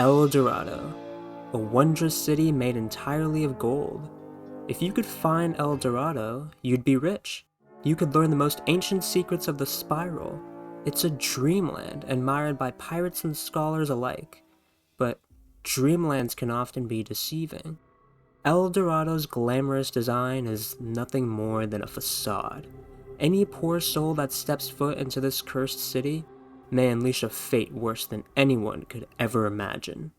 El Dorado, a wondrous city made entirely of gold. If you could find El Dorado, you'd be rich. You could learn the most ancient secrets of the spiral. It's a dreamland admired by pirates and scholars alike. But dreamlands can often be deceiving. El Dorado's glamorous design is nothing more than a facade. Any poor soul that steps foot into this cursed city may unleash a fate worse than anyone could ever imagine.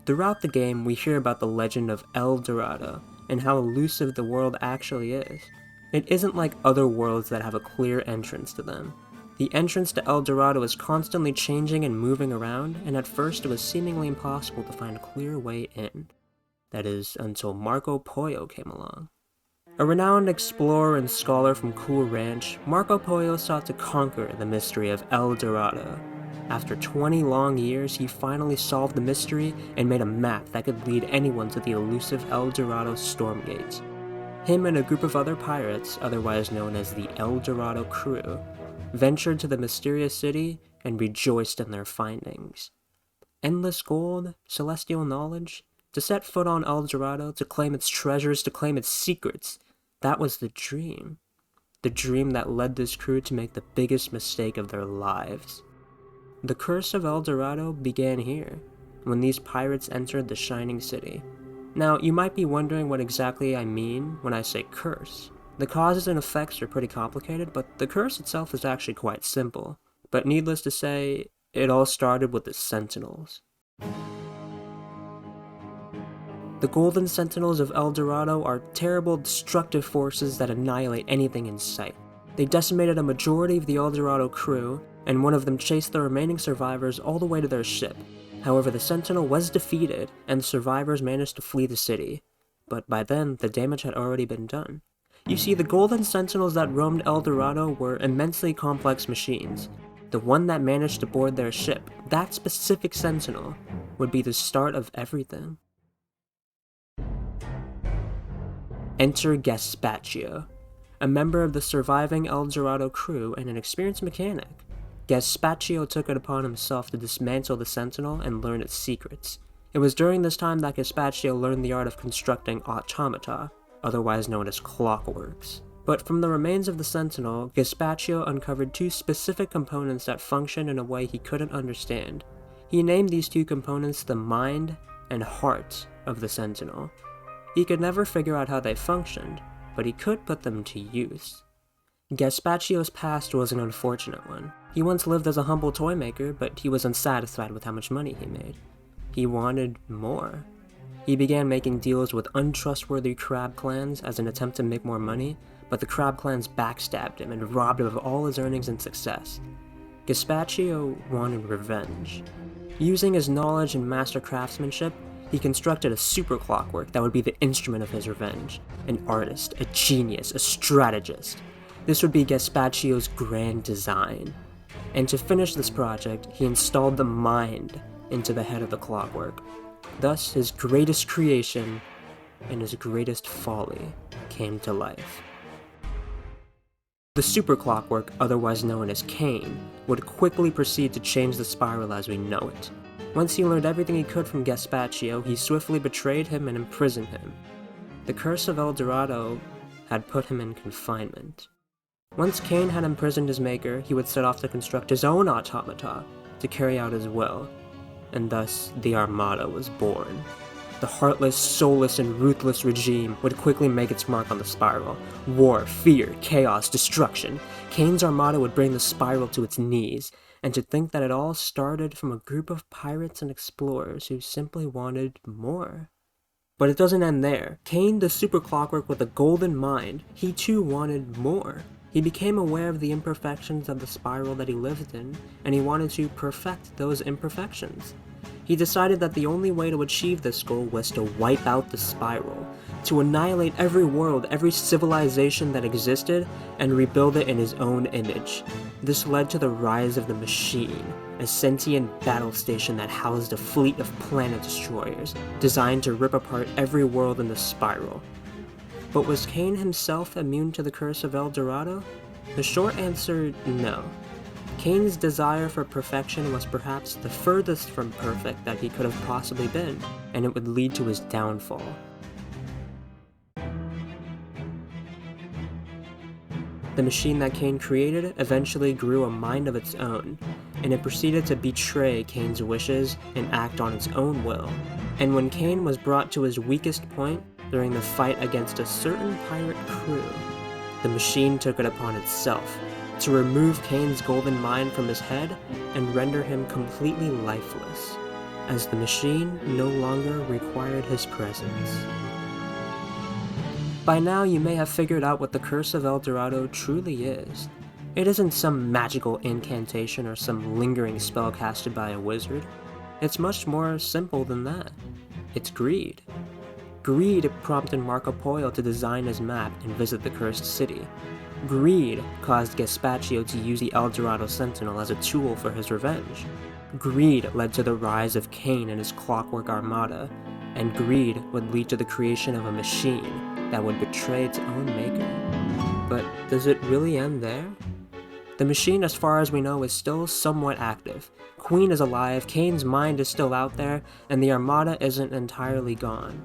Throughout the game, we hear about the legend of El Dorado and how elusive the world actually is. It isn't like other worlds that have a clear entrance to them. The entrance to El Dorado is constantly changing and moving around, and at first it was seemingly impossible to find a clear way in. That is, until Marco Polo came along. A renowned explorer and scholar from Cool Ranch, Marco Polo sought to conquer the mystery of El Dorado. After 20 long years, he finally solved the mystery and made a map that could lead anyone to the elusive El Dorado storm gates. Him and a group of other pirates, otherwise known as the El Dorado crew, ventured to the mysterious city and rejoiced in their findings. Endless gold, celestial knowledge, to set foot on El Dorado, to claim its treasures, to claim its secrets. That was the dream. The dream that led this crew to make the biggest mistake of their lives. The Curse of El Dorado began here, when these pirates entered the Shining City. Now, you might be wondering what exactly I mean when I say curse. The causes and effects are pretty complicated, but the curse itself is actually quite simple. But needless to say, it all started with the Sentinels. The Golden Sentinels of El Dorado are terrible, destructive forces that annihilate anything in sight. They decimated a majority of the El Dorado crew, and one of them chased the remaining survivors all the way to their ship. However, the Sentinel was defeated, and the survivors managed to flee the city. But by then, the damage had already been done. You see, the Golden Sentinels that roamed El Dorado were immensely complex machines. The one that managed to board their ship, that specific Sentinel, would be the start of everything. Enter Gaspaccio, a member of the surviving El Dorado crew and an experienced mechanic. Gaspaccio took it upon himself to dismantle the Sentinel and learn its secrets. It was during this time that Gaspaccio learned the art of constructing automata, otherwise known as clockworks. But from the remains of the Sentinel, Gaspaccio uncovered two specific components that functioned in a way he couldn't understand. He named these two components the mind and heart of the Sentinel. He could never figure out how they functioned, but he could put them to use. Gaspaccio's past was an unfortunate one. He once lived as a humble toy maker, but he was unsatisfied with how much money he made. He wanted more. He began making deals with untrustworthy crab clans as an attempt to make more money, but the crab clans backstabbed him and robbed him of all his earnings and success. Gaspaccio wanted revenge. Using his knowledge and master craftsmanship, he constructed a super clockwork that would be the instrument of his revenge. An artist, a genius, a strategist. This would be Gaspaccio's grand design. And to finish this project, he installed the mind into the head of the clockwork. Thus, his greatest creation and his greatest folly came to life. The super clockwork, otherwise known as Cain, would quickly proceed to change the spiral as we know it. Once he learned everything he could from Gaspaccio, he swiftly betrayed him and imprisoned him. The Curse of El Dorado had put him in confinement. Once Cain had imprisoned his maker, he would set off to construct his own automata to carry out his will, and thus the Armada was born. The heartless, soulless, and ruthless regime would quickly make its mark on the spiral. War, fear, chaos, destruction. Cain's Armada would bring the spiral to its knees, and to think that it all started from a group of pirates and explorers who simply wanted more. But it doesn't end there. Cain, the super clockwork with a golden mind, he too wanted more. He became aware of the imperfections of the spiral that he lived in, and he wanted to perfect those imperfections. He decided that the only way to achieve this goal was to wipe out the spiral, to annihilate every world, every civilization that existed, and rebuild it in his own image. This led to the rise of the Machine, a sentient battle station that housed a fleet of planet destroyers, designed to rip apart every world in the spiral. But was Cain himself immune to the Curse of El Dorado? The short answer, no. Kane's desire for perfection was perhaps the furthest from perfect that he could have possibly been, and it would lead to his downfall. The machine that Kane created eventually grew a mind of its own, and it proceeded to betray Kane's wishes and act on its own will. And when Kane was brought to his weakest point during the fight against a certain pirate crew, the machine took it upon itself to remove Kane's golden mind from his head and render him completely lifeless, as the machine no longer required his presence. By now you may have figured out what the Curse of El Dorado truly is. It isn't some magical incantation or some lingering spell casted by a wizard. It's much more simple than that. It's greed. Greed prompted Marco Polo to design his map and visit the cursed city. Greed caused Gaspaccio to use the El Dorado Sentinel as a tool for his revenge. Greed led to the rise of Kane and his Clockwork Armada, and greed would lead to the creation of a machine that would betray its own maker. But does it really end there? The machine, as far as we know, is still somewhat active. Queen is alive, Kane's mind is still out there, and the Armada isn't entirely gone.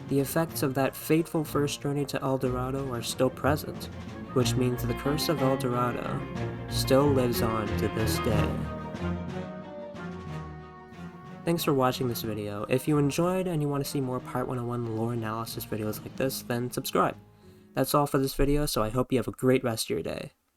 The effects of that fateful first journey to El Dorado are still present, which means the Curse of El Dorado still lives on to this day. Thanks for watching this video. If you enjoyed and you want to see more Pirate 101 lore analysis videos like this, then subscribe. That's all for this video, so I hope you have a great rest of your day.